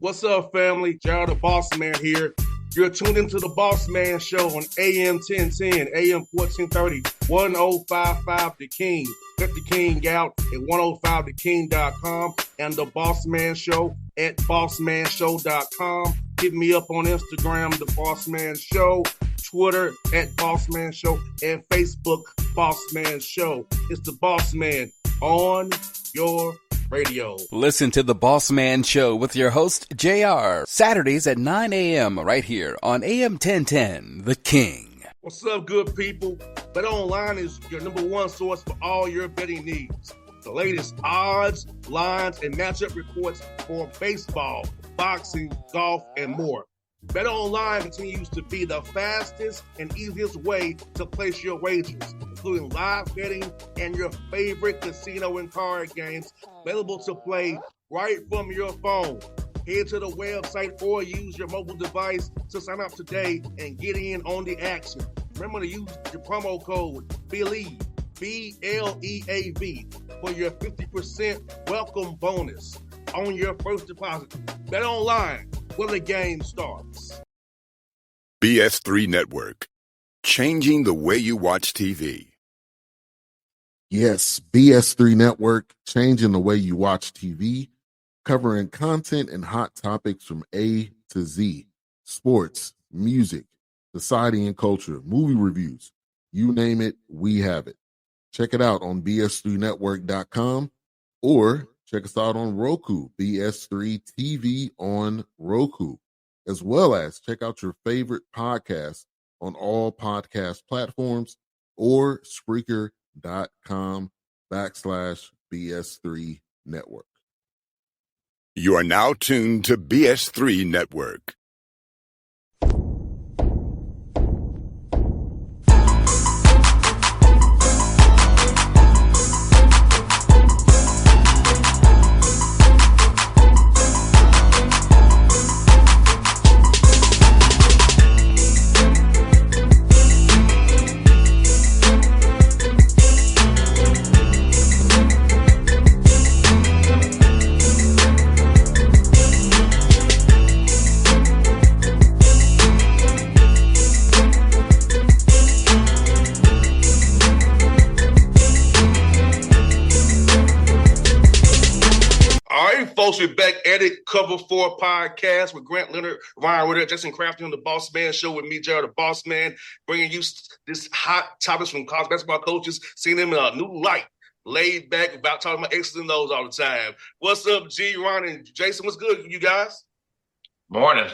What's up, family? Gerald the Bossman here. You're tuned into the Bossman Show on AM 1010, AM 1430, 1055 The King. Let the King out at 105theking.com and the Bossman Show at bossmanshow.com. Hit me up on Instagram, The Bossman Show, Twitter at Bossman Show, and Facebook, Bossman Show. It's the Bossman on your radio. Listen to the Bossman Show with your host, JR, Saturdays at 9 a.m. right here on AM 1010, The King. What's up, good people? BetOnline is your number one source for all your betting needs. The latest odds, lines, and matchup reports for baseball, boxing, golf, and more. BetOnline continues to be the fastest and easiest way to place your wagers, including live betting and your favorite casino and card games available to play right from your phone. Head to the website or use your mobile device to sign up today and get in on the action. Remember to use your promo code BELIEVE, B-L-E-A-V, for your 50% welcome bonus on your first deposit. BetOnline, where the game starts. BS3 Network, changing the way you watch TV. Yes, BS3 Network, changing the way you watch TV, covering content and hot topics from A to Z, sports, music, society and culture, movie reviews, you name it, we have it. Check it out on bs3network.com or check us out on Roku, BS3 TV on Roku, as well as check out your favorite podcast on all podcast platforms or Spreaker.com/BS3 Network. You are now tuned to BS3 Network. Folks, we're back at it. Cover 4 podcast with Grant Leonard, Ryan Ritter, Jason Crafty on the Bossman Show with me, Gerald the Bossman, bringing you this hot topics from college basketball coaches, seeing them in a new light, laid back, about talking about X's and O's all the time. What's up, G, Ron, and Jason? What's good, you guys? Morning.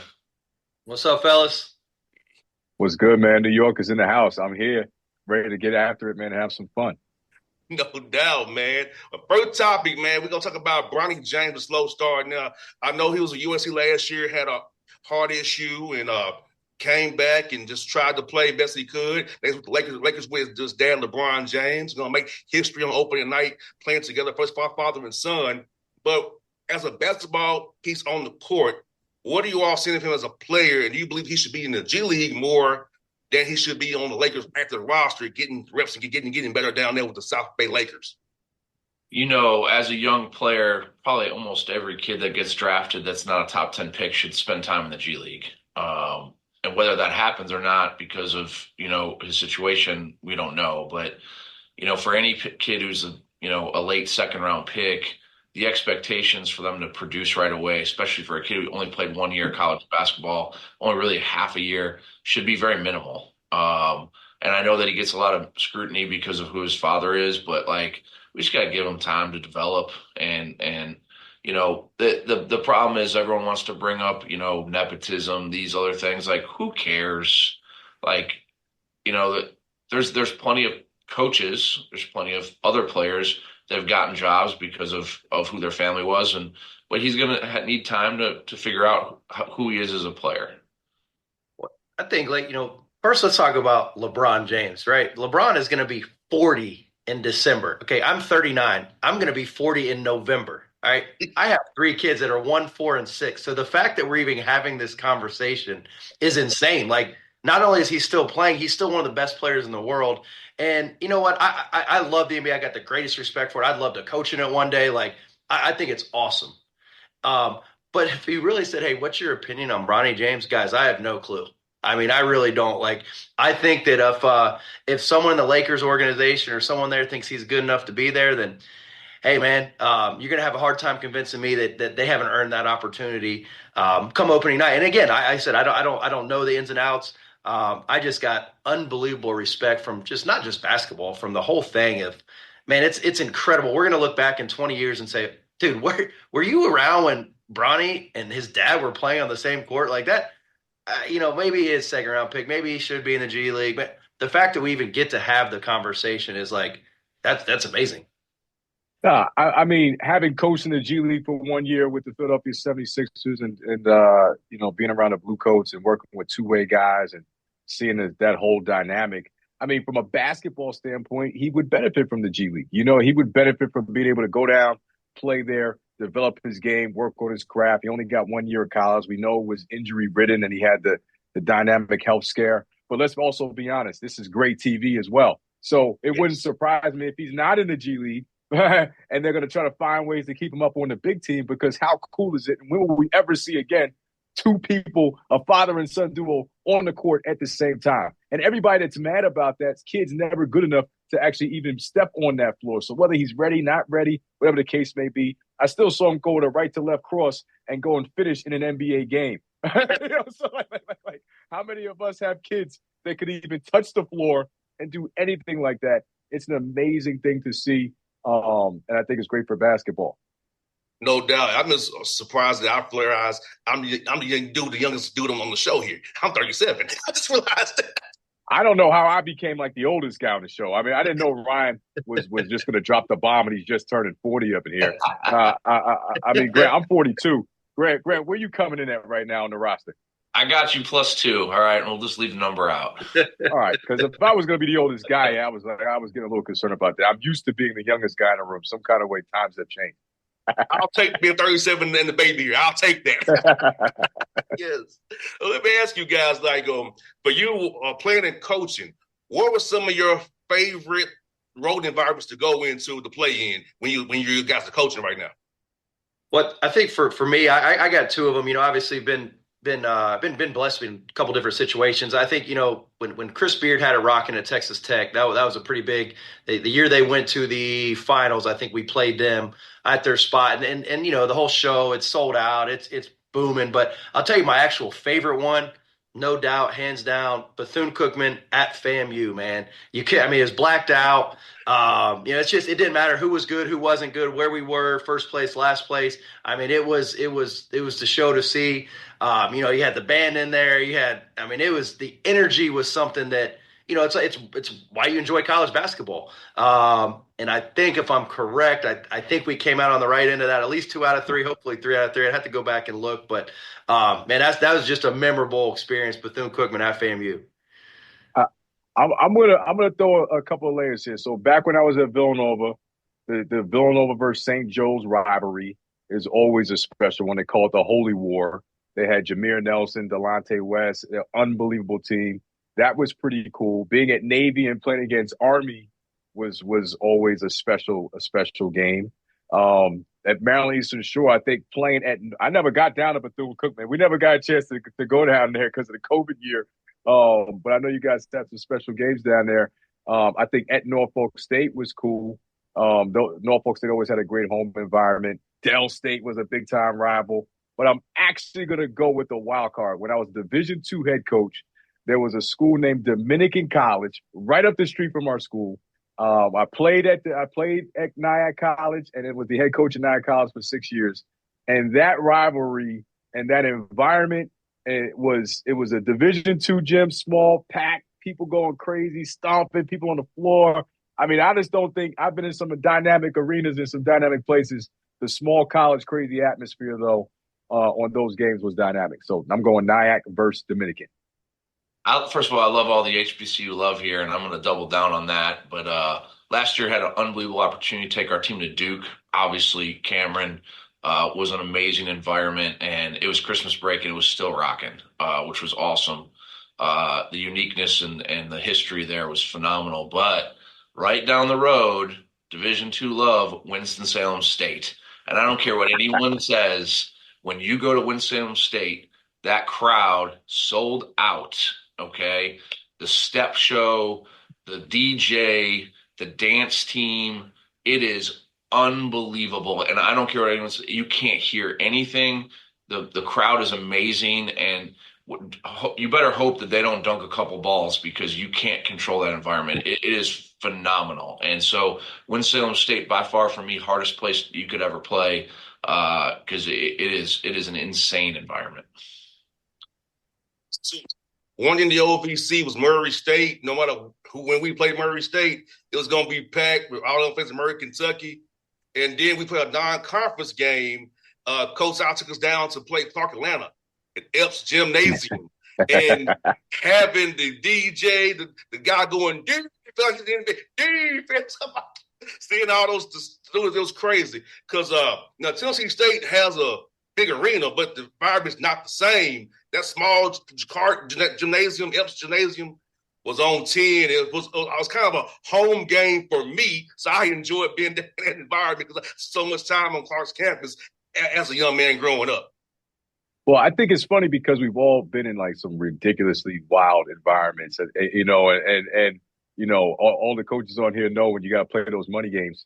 What's up, fellas? What's good, man? New York is in the house. I'm here, ready to get after it, man, and have some fun. No doubt, man. First topic, man, we're going to talk about Bronny James, a slow start. Now, I know he was at USC last year, had a heart issue, and came back and just tried to play best he could. That's what the Lakers with just dad LeBron James. Going to make history on opening night, playing together, first father and son. But as a basketball piece on the court, what are you all seeing of him as a player? And do you believe he should be in the G League more than he should be on the Lakers active roster, getting reps and getting better down there with the South Bay Lakers? You know, as a young player, probably almost every kid that gets drafted that's not a top 10 pick should spend time in the G League. And whether that happens or not because of, you know, his situation, we don't know. But, you know, for any kid who's, a late second round pick, the expectations for them to produce right away, especially for a kid who only played 1 year of college basketball, only really half a year, should be very minimal. And I know that he gets a lot of scrutiny because of who his father is, but like we just got to give him time to develop. And you know, the problem is everyone wants to bring up, you know, nepotism, these other things. Like, who cares? Like, you know, there's plenty of coaches, there's plenty of other players that have gotten jobs because of who their family was, but he's going to need time to figure out who he is as a player. I think, first let's talk about LeBron James, right? LeBron is going to be 40 in December. Okay, I'm 39. I'm going to be 40 in November. All right. I have 3 kids that are 1, 4, and 6. So the fact that we're even having this conversation is insane. Like, not only is he still playing, he's still one of the best players in the world. And you know what? I love the NBA. I got the greatest respect for it. I'd love to coach in it one day. Like, I think it's awesome. But if he really said, "Hey, what's your opinion on Bronny James?" Guys, I have no clue. I mean, I really don't. Like, I think that if someone in the Lakers organization or someone there thinks he's good enough to be there, then hey, man, you're going to have a hard time convincing me that they haven't earned that opportunity come opening night. And again, I said I don't know the ins and outs. I just got unbelievable respect from just not just basketball, from the whole thing of, man, it's incredible. We're going to look back in 20 years and say, dude, were you around when Bronny and his dad were playing on the same court like that? Maybe he is second round pick. Maybe he should be in the G League. But the fact that we even get to have the conversation is like that's amazing. I mean, having coached in the G League for 1 year with the Philadelphia 76ers and being around the Blue Coats and working with two-way guys and seeing that whole dynamic. I mean, from a basketball standpoint, he would benefit from the G League. He would benefit from being able to go down, play there, develop his game, work on his craft. He only got 1 year of college. We know it was injury-ridden and he had the dynamic health scare. But let's also be honest, this is great TV as well. So it wouldn't surprise me if he's not in the G League and they're going to try to find ways to keep him up on the big team, because how cool is it? And when will we ever see again two people, a father and son duo, on the court at the same time? And everybody that's mad about that, kid's never good enough to actually even step on that floor. So whether he's ready, not ready, whatever the case may be, I still saw him go with a right to left cross and go and finish in an NBA game. So like, how many of us have kids that could even touch the floor and do anything like that? It's an amazing thing to see. And I think it's great for basketball. No doubt. I'm just surprised that I flare eyes. I'm the young dude, the youngest dude on the show here. I'm 37. I just realized that. I don't know how I became like the oldest guy on the show. I mean, I didn't know Ryan was just going to drop the bomb and he's just turning 40 up in here. I mean, Grant, I'm 42. Grant, where you coming in at right now on the roster? I got you +2. All right, and we'll just leave the number out. All right, because if I was going to be the oldest guy, I was getting a little concerned about that. I'm used to being the youngest guy in the room. Some kind of way, times have changed. I'll take being 37 and the baby here. I'll take that. Yes. Well, let me ask you guys, like, for you playing and coaching, what were some of your favorite road environments to go into to play in when you guys are coaching right now? What I think for me, I got two of them. Obviously been blessed in a couple different situations. I think when Chris Beard had a rocking at Texas Tech, that was a pretty big. The year they went to the finals, I think we played them at their spot, and the whole show, it's sold out, it's booming. But I'll tell you my actual favorite one, no doubt, hands down, Bethune-Cookman at FAMU. Man, you can't. I mean, it was blacked out. It's just, it didn't matter who was good, who wasn't good, where we were, first place, last place. I mean, it was the show to see. You had the band in there. The energy was something that, it's why you enjoy college basketball. And I think if I'm correct, I think we came out on the right end of that, at least 2 out of 3, hopefully 3 out of 3. I'd have to go back and look, but man, that was just a memorable experience. Bethune-Cookman at FAMU. I'm gonna throw a couple of layers here. So back when I was at Villanova, the Villanova versus St. Joe's rivalry is always a special one. They call it the Holy War. They had Jameer Nelson, Delonte West, an unbelievable team. That was pretty cool. Being at Navy and playing against Army was always a special game. At Maryland Eastern Shore, I think I never got down to Bethune-Cookman. We never got a chance to go down there because of the COVID year. But I know you guys had some special games down there. I think at Norfolk State was cool. Norfolk State always had a great home environment. Dell State was a big-time rival. But I'm actually going to go with the wild card. When I was Division II head coach, there was a school named Dominican College right up the street from our school. I played at Nyack College, and it was the head coach at Nyack College for 6 years. And that rivalry and that environment, it was a Division II gym, small, packed, people going crazy, stomping, people on the floor. I mean, I just don't think I've been in some dynamic arenas in some dynamic places. The small college crazy atmosphere, though, on those games was dynamic. So I'm going Nyack versus Dominican. First of all, I love all the HBCU love here, and I'm going to double down on that. But last year had an unbelievable opportunity to take our team to Duke. Obviously, Cameron was an amazing environment, and it was Christmas break, and it was still rocking, which was awesome. The uniqueness and the history there was phenomenal. But right down the road, Division II love, Winston-Salem State. And I don't care what anyone says, when you go to Winston-Salem State, that crowd sold out, okay? The step show, the DJ, the dance team, it is unbelievable. And I don't care what anyone says, you can't hear anything. The crowd is amazing, and you better hope that they don't dunk a couple balls because you can't control that environment. It is phenomenal. And so Winston-Salem State, by far for me, hardest place you could ever play because it is an insane environment. One in the OVC was Murray State. No matter who, when we played Murray State, it was going to be packed with all the places in Murray, Kentucky. And then we played a non-conference game. Coach Al took us down to play Clark Atlanta at Epps Gymnasium. And having the DJ, the guy going, defense, seeing all those students, it was crazy. Because now Tennessee State has a big arena, but the environment's not the same. That small gymnasium, Epps Gymnasium, was on 10. It was kind of a home game for me, so I enjoyed being in that environment because I so much time on Clark's campus as a young man growing up. Well, I think it's funny because we've all been in like some ridiculously wild environments, and all the coaches on here know when you got to play those money games.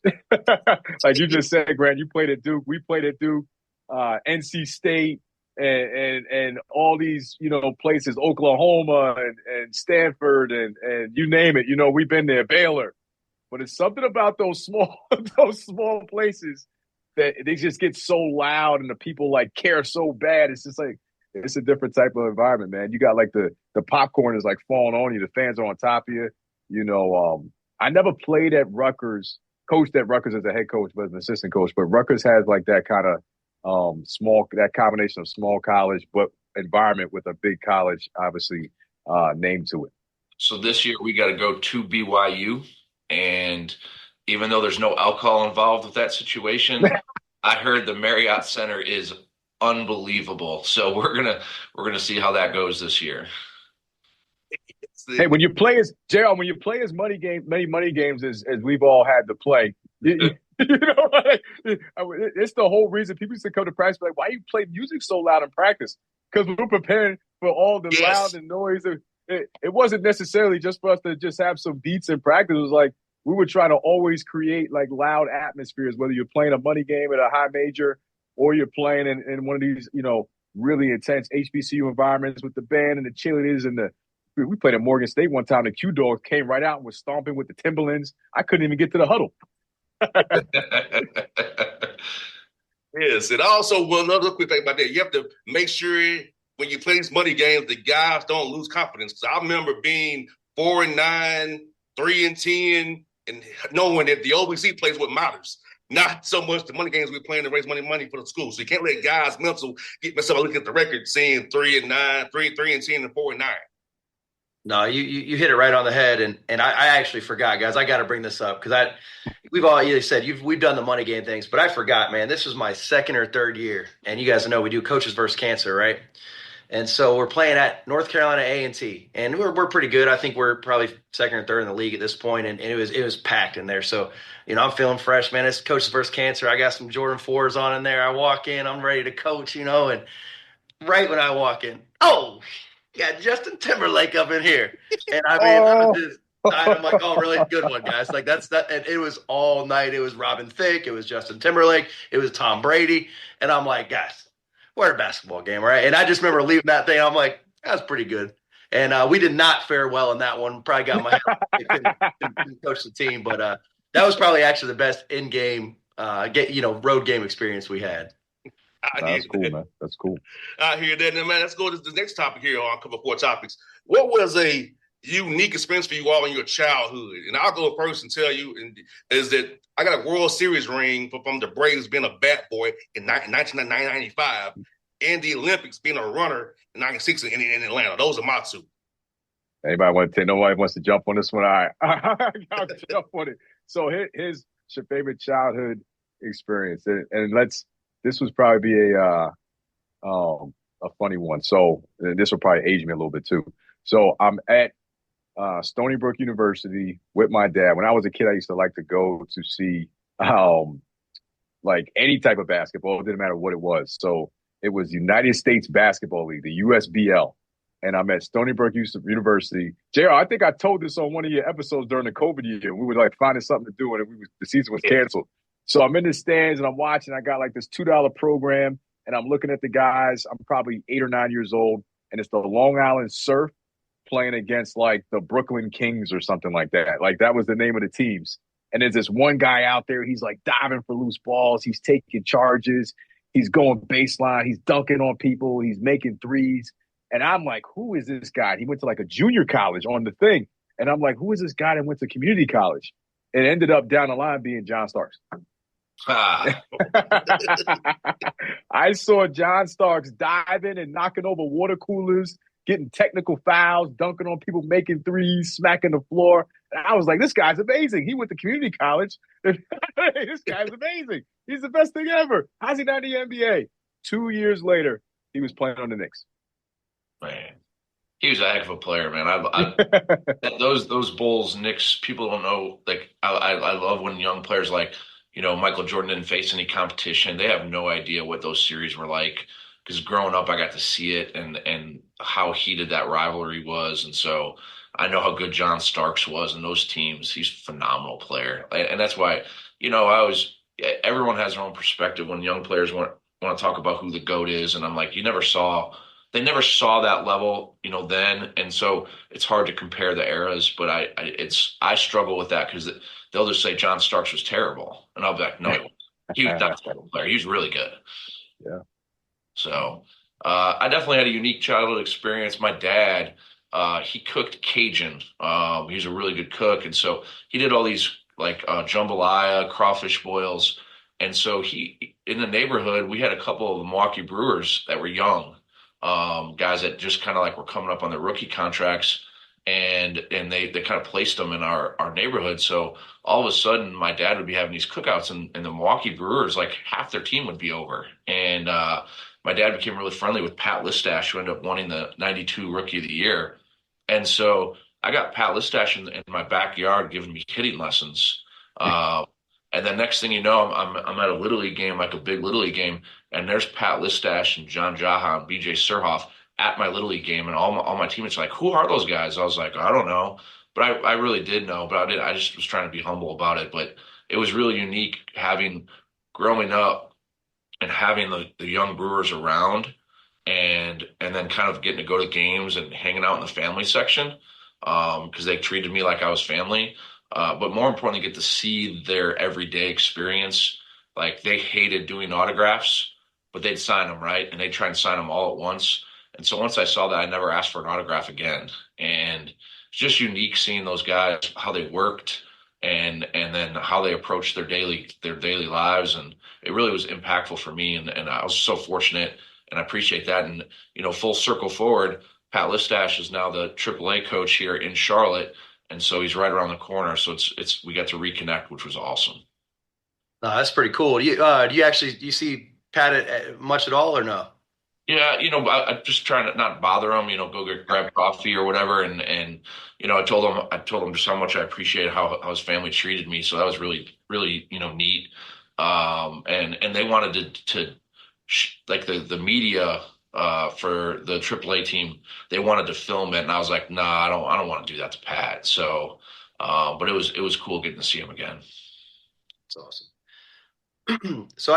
Like you just said, Grant, you played at Duke, we played at Duke, NC State, and all these places, Oklahoma and Stanford and you name it. We've been there, Baylor, but it's something about those small places that they just get so loud and the people like care so bad. It's just like it's a different type of environment, man. You got like the popcorn is like falling on you, the fans are on top of you. I never played at Rutgers, coached at Rutgers as a head coach, but as an assistant coach. But Rutgers has like that kind of that combination of small college but environment with a big college, obviously, name to it. So this year we got to go to BYU, and even though there's no alcohol involved with that situation, I heard the Marriott Center is unbelievable. So we're gonna see how that goes this year. Hey, when you play as many money games as we've all had to play, it's the whole reason people used to come to practice like, why you play music so loud in practice? Because we're preparing for all the loud and noise. It wasn't necessarily just for us to just have some beats in practice. It was like we were trying to always create like loud atmospheres, whether you're playing a money game at a high major or you're playing in one of these, really intense HBCU environments with the band and the cheerleaders and we played at Morgan State one time. The Q Dogs came right out and was stomping with the Timberlands. I couldn't even get to the huddle. Yes, and also one other quick thing about that, you have to make sure when you play these money games, the guys don't lose confidence. Because I remember being 4-9, 3-10, and knowing that the OVC plays what matters, not so much the money games we're playing to raise money for the school. So you can't let guys mental get messed up. Looking at the record, seeing 3-9, 3-10, and 4-9. No, you hit it right on the head, and I actually forgot, guys. I got to bring this up because we've all either said we've done the money game things, but I forgot, man. This was my second or third year, and you guys know we do coaches versus cancer, right? And so we're playing at North Carolina A&T, and we're pretty good. I think we're probably second or third in the league at this point, and it was packed in there. So I'm feeling fresh, man. It's coaches versus cancer. I got some Jordan 4s on in there. I walk in, I'm ready to coach, and right when I walk in, got Justin Timberlake up in here. And I'm like, oh, really good one, guys. Like that's that. And it was all night. It was Robin Thicke. It was Justin Timberlake. It was Tom Brady. And I'm like, guys, we're a basketball game, right? And I just remember leaving that thing. I'm like, that's pretty good. And we did not fare well in that one. Probably got my couldn't coach the team, but that was probably actually the best in-game, road game experience we had. That's cool, man. That's cool. I hear that. And man, let's go to the next topic here on cover 4 topics. What was a unique experience for you all in your childhood? And I'll go first and tell you is that I got a World Series ring from the Braves being a bat boy in 1995 and the Olympics being a runner in 96 in Atlanta. Those are my two. Nobody wants to jump on this one? All right. I'll jump on it. So here's your favorite childhood experience. And this was probably be a funny one. So this will probably age me a little bit too. So I'm at Stony Brook University with my dad. When I was a kid, I used to like to go to see like any type of basketball. It didn't matter what it was. So It was United States Basketball League, the USBL. And I'm at Stony Brook University. JR, I think I told this on one of your episodes during the COVID year. We were like finding something to do, and the season was canceled. So I'm in the stands and I'm watching. I got like this $2 program, and I'm looking at the guys. I'm probably 8 or 9 years old, and it's the Long Island Surf playing against like the Brooklyn Kings or something like that. Like that was the name of the teams. And there's this one guy out there. He's like diving for loose balls. He's taking charges. He's going baseline. He's dunking on people. He's making threes. And I'm like, who is this guy? He went to like a junior college on the thing. And I'm like, who is this guy that went to community college? It ended up down the line being John Starks. Ah. I saw John Starks diving and knocking over water coolers, getting technical fouls, dunking on people, making threes, smacking the floor. And I was like, this guy's amazing. He went to community college. This guy's amazing. He's the best thing ever. How's he not in the NBA? 2 years later, he was playing on the Knicks. Man, he was a heck of a player, man. Those Bulls, Knicks, people don't know. Like, I love when young players like, Michael Jordan didn't face any competition. They have no idea what those series were like. Because growing up, I got to see it and how heated that rivalry was. And so I know how good John Starks was in those teams. He's a phenomenal player. And that's why, everyone has their own perspective when young players want to talk about who the GOAT is. And I'm like, they never saw that level, then. And so it's hard to compare the eras, but I struggle with that because they'll just say John Starks was terrible. And I'll be like, no, he was not a terrible player. He was really good. Yeah. So I definitely had a unique childhood experience. My dad, he cooked Cajun. He was a really good cook. And so he did all these like jambalaya, crawfish boils. And so in the neighborhood, we had a couple of Milwaukee Brewers that were young, guys that just kind of like were coming up on their rookie contracts. And they kind of placed them in our neighborhood. So all of a sudden, my dad would be having these cookouts, and the Milwaukee Brewers, like half their team would be over. And my dad became really friendly with Pat Listash, who ended up winning the '92 Rookie of the Year. And so I got Pat Listash in my backyard giving me hitting lessons. And then next thing you know, I'm at a Little League game, like a big Little League game, and there's Pat Listash and John Jaha and BJ Surhoff at my Little League game, and all my teammates are like, who are those guys? I was like, I don't know. But I really did know, but I just was trying to be humble about it. But it was really unique growing up and having the young Brewers around and then kind of getting to go to games and hanging out in the family section because they treated me like I was family. But more importantly, get to see their everyday experience. Like they hated doing autographs, but they'd sign them, right? And they'd try and sign them all at once. And so once I saw that, I never asked for an autograph again. And it's just unique seeing those guys, how they worked and then how they approached their daily lives. And it really was impactful for me. And I was so fortunate and I appreciate that. And, full circle forward, Pat Listash is now the AAA coach here in Charlotte. And so he's right around the corner. So we got to reconnect, which was awesome. No, that's pretty cool. Do you see Pat much at all or no? Yeah, I'm just trying to not bother him, go grab coffee or whatever. And I told him just how much I appreciated how his family treated me. So that was really, really, neat. And they wanted to like the media for the AAA team, they wanted to film it. And I was like, nah, I don't want to do that to Pat. So, but it was cool getting to see him again. That's awesome. So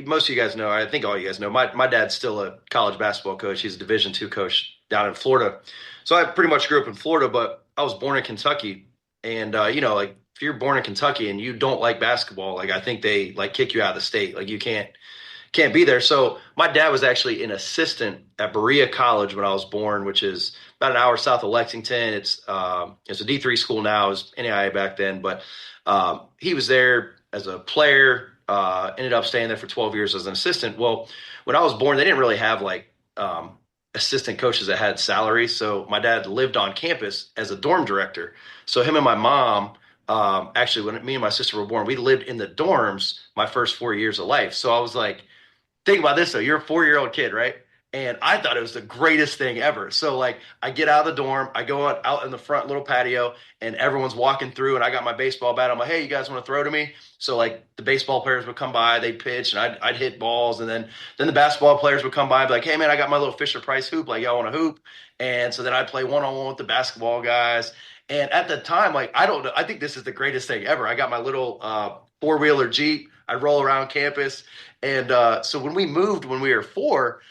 most of you guys know, I think all you guys know, my dad's still a college basketball coach. He's a Division II coach down in Florida. So I pretty much grew up in Florida, but I was born in Kentucky. And, like if you're born in Kentucky and you don't like basketball, like I think they like kick you out of the state. Like you can't be there. So my dad was actually an assistant at Berea College when I was born, which is about an hour south of Lexington. It's a D3 school now. It was NAIA back then, but he was there as a player, ended up staying there for 12 years as an assistant. Well, when I was born, they didn't really have like assistant coaches that had salaries. So my dad lived on campus as a dorm director. So him and my mom, actually, when me and my sister were born, we lived in the dorms my first 4 years of life. So I was like, think about this though, you're a 4-year-old kid, right? And I thought it was the greatest thing ever. So like I get out of the dorm, I go out in the front little patio, and everyone's walking through, and I got my baseball bat. I'm like, hey, you guys want to throw to me? So like the baseball players would come by, they'd pitch, and I'd hit balls, and then the basketball players would come by, and be like, hey man, I got my little Fisher Price hoop. Like y'all want to hoop? And so then I'd play 1-on-1 with the basketball guys. And at the time, like I don't know, I think this is the greatest thing ever. I got my little four-wheeler Jeep. I roll around campus, and so when we moved when we were 4,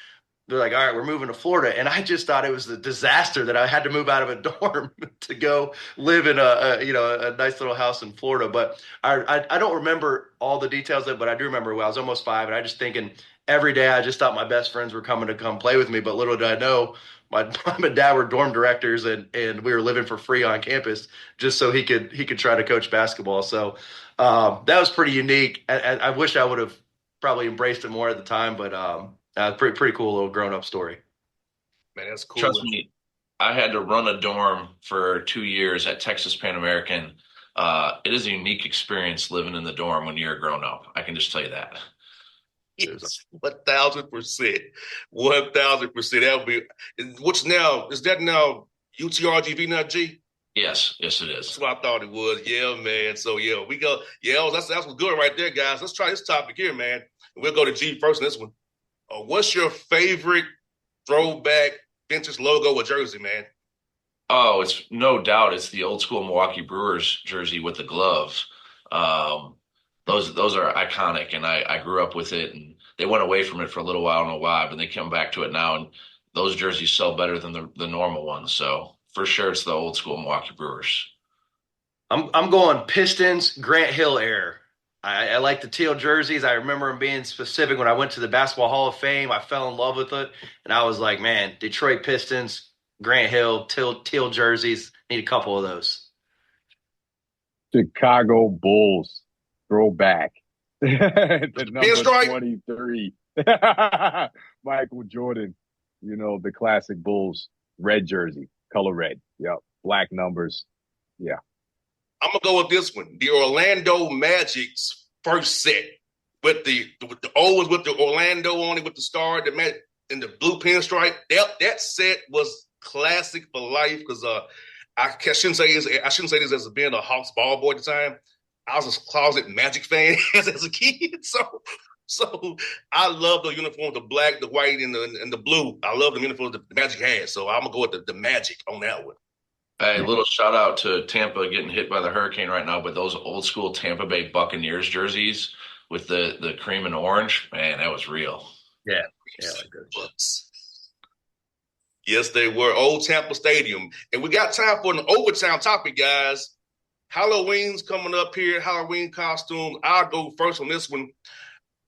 they're like, all right, we're moving to Florida. And I just thought it was a disaster that I had to move out of a dorm to go live in a nice little house in Florida. But I don't remember all the details of it, but I do remember when I was almost 5, and I just thinking every day I just thought my best friends were coming to come play with me. But little did I know my mom and dad were dorm directors, and we were living for free on campus just so he could try to coach basketball. So that was pretty unique. I wish I would have probably embraced it more at the time, but pretty cool little grown up story. Man, that's cool. Trust me, I had to run a dorm for 2 years at Texas Pan American. It is a unique experience living in the dorm when you're a grown up. I can just tell you that. Yes, 1,000%. 1,000%. That'll be what's now, is that now UTRGV now, G? Yes, it is. That's what I thought it was. Yeah, man. So yeah, we go. Yeah, that's what's good right there, guys. Let's try this topic here, man. We'll go to G first in this one. What's your favorite throwback vintage logo or jersey, man? Oh, it's no doubt it's the old school Milwaukee Brewers jersey with the gloves. Those are iconic, and I grew up with it, and they went away from it for a little while. I don't know why, but they come back to it now, and those jerseys sell better than the normal ones. So for sure, it's the old school Milwaukee Brewers. I'm going Pistons, Grant Hill era. I like the teal jerseys. I remember them being specific when I went to the Basketball Hall of Fame. I fell in love with it, and I was like, man, Detroit Pistons, Grant Hill, teal jerseys. Need a couple of those. Chicago Bulls throwback. The number Pinstripe? 23. Michael Jordan, the classic Bulls red jersey, color red. Yep. Black numbers. Yeah. I'm gonna go with this one. The Orlando Magic's first set with the old ones with the Orlando on it with the star, the Magic and the blue pinstripe. That set was classic for life because I shouldn't say this as being a Hawks ball boy at the time. I was a closet Magic fan as a kid, so I love the uniform, the black, the white, and the blue. I love the uniform the Magic had. So I'm gonna go with the Magic on that one. Hey, little shout out to Tampa getting hit by the hurricane right now, but those old school Tampa Bay Buccaneers jerseys with the cream and orange, man, that was real. Yeah. Yes, they were. Old Tampa Stadium. And we got time for an overtime topic, guys. Halloween's coming up here, Halloween costumes. I'll go first on this one.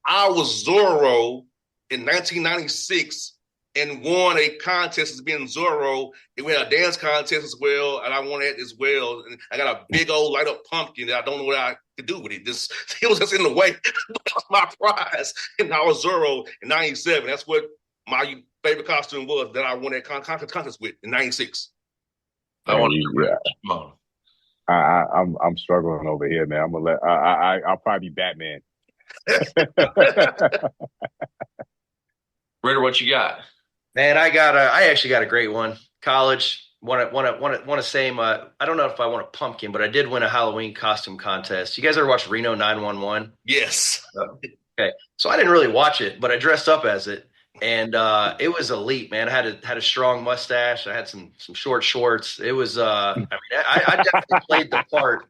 I was Zorro in 1996 and won a contest as being Zorro. And we had a dance contest as well, and I won that as well. And I got a big old light up pumpkin that I don't know what I could do with it. It was just in the way. That was my prize. And I was Zorro in 97. That's what my favorite costume was that I won that contest with in 96. I'm struggling over here, man. I'm gonna I'll probably be Batman. Ritter, what you got? Man, I actually got a great one. College won a same. I don't know if I won a pumpkin, but I did win a Halloween costume contest. You guys ever watch Reno 911? Yes. Okay, so I didn't really watch it, but I dressed up as it, and it was elite, man. I had a strong mustache. I had some short shorts. It was. I definitely played the part.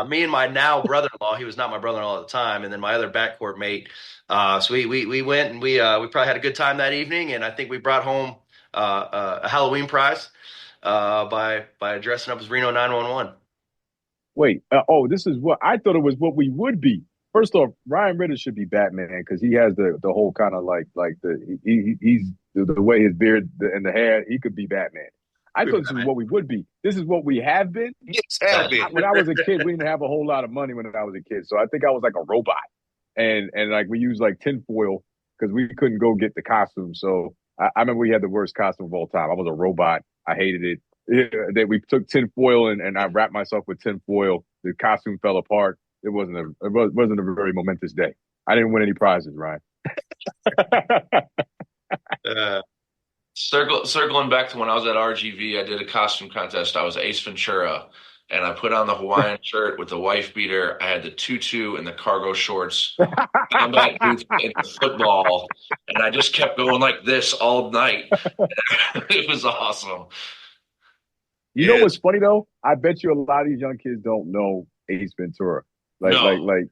Me and my now brother-in-law, he was not my brother-in-law at the time, and then my other backcourt mate. So we went and we probably had a good time that evening, and I think we brought home a Halloween prize by dressing up as Reno 911. Wait, this is what I thought it was what we would be. First off, Ryan Ritter should be Batman because he has the whole kind of like he's the way his beard and the hair. He could be Batman. I thought this is what we would be. This is what we have been. Yes, have been. When I was a kid, we didn't have a whole lot of money when I was a kid, so I think I was like a robot, and like we used like tinfoil because we couldn't go get the costume. So I remember we had the worst costume of all time. I was a robot. I hated it. That we took tinfoil and I wrapped myself with tinfoil. The costume fell apart. It wasn't a very momentous day. I didn't win any prizes, Ryan. Circling back to when I was at RGV, I did a costume contest. I was Ace Ventura, and I put on the Hawaiian shirt with the wife beater. I had the tutu and the cargo shorts, combat boots, and the football, and I just kept going like this all night. It was awesome. You know what's funny though? I bet you a lot of these young kids don't know Ace Ventura. They don't.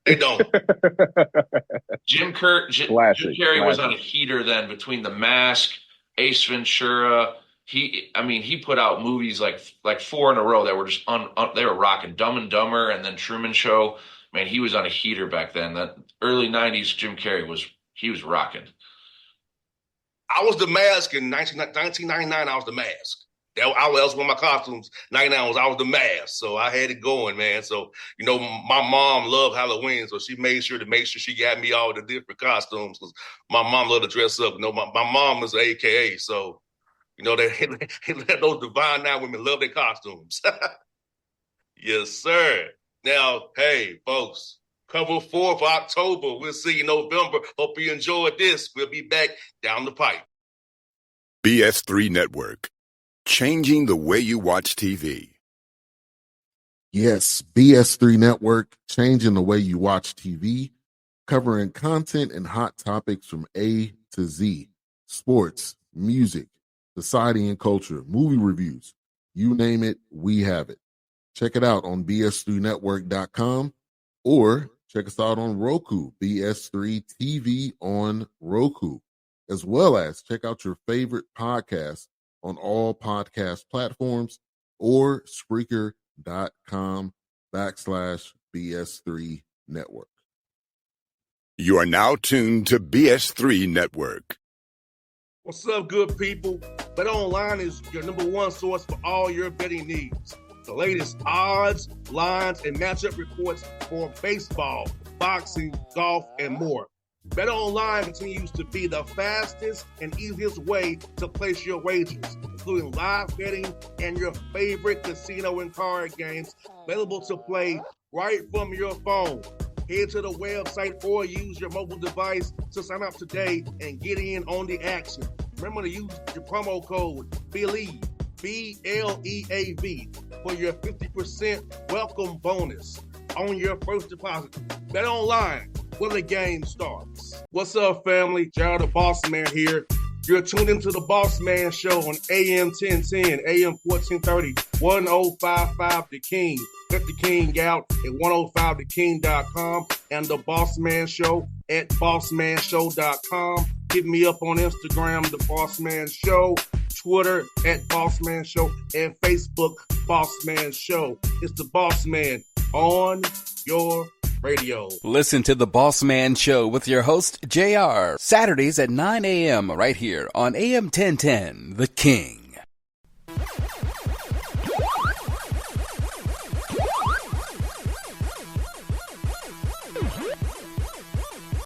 Jim Carrey was on a heater then between The Mask, Ace Ventura. He put out movies like 4 in a row that were just they were rocking. Dumb and Dumber and then Truman Show. Man, he was on a heater back then. That early 90s Jim Carrey was rocking. I was The Mask in 1999. I was The Mask. That was one of my costumes. 99 I was The Mask, so I had it going, man. So my mom loved Halloween, so she made sure she got me all the different costumes because my mom loved to dress up. My mom is an AKA, so they let those Divine Nine women love their costumes. Yes, sir. Now, hey, folks, cover 4 for October. We'll see you in November. Hope you enjoyed this. We'll be back down the pipe. BS3 Network. Changing the way you watch TV. Yes, BS3 Network, changing the way you watch TV, covering content and hot topics from A to Z. Sports, music, society and culture, movie reviews. You name it, we have it. Check it out on bs3network.com or check us out on Roku, BS3 TV on Roku, as well as check out your favorite podcast on all podcast platforms or Spreaker.com/BS3 Network. You are now tuned to BS3 Network. What's up, good people? Bet Online is your number one source for all your betting needs. The latest odds, lines, and matchup reports for baseball, boxing, golf, and more. Bet Online continues to be the fastest and easiest way to place your wagers, including live betting and your favorite casino and card games available to play right from your phone. Head to the website or use your mobile device to sign up today and get in on the action. Remember to use your promo code BELIEVE, BLEAV, for your 50% welcome bonus on your first deposit. Bet Online, where the game starts. What's up, family? Gerald the Bossman here. You're tuned into the Bossman Show on AM 1010, AM 1430, 1055 The King. Let the King out at 105theking.com and the Bossman Show at bossmanshow.com. Hit me up on Instagram, The Bossman Show, Twitter at Bossman Show, and Facebook, Bossman Show. It's the Bossman on your radio. Listen to The Bossman Show with your host, JR, Saturdays at 9 a.m. right here on AM 1010, The King.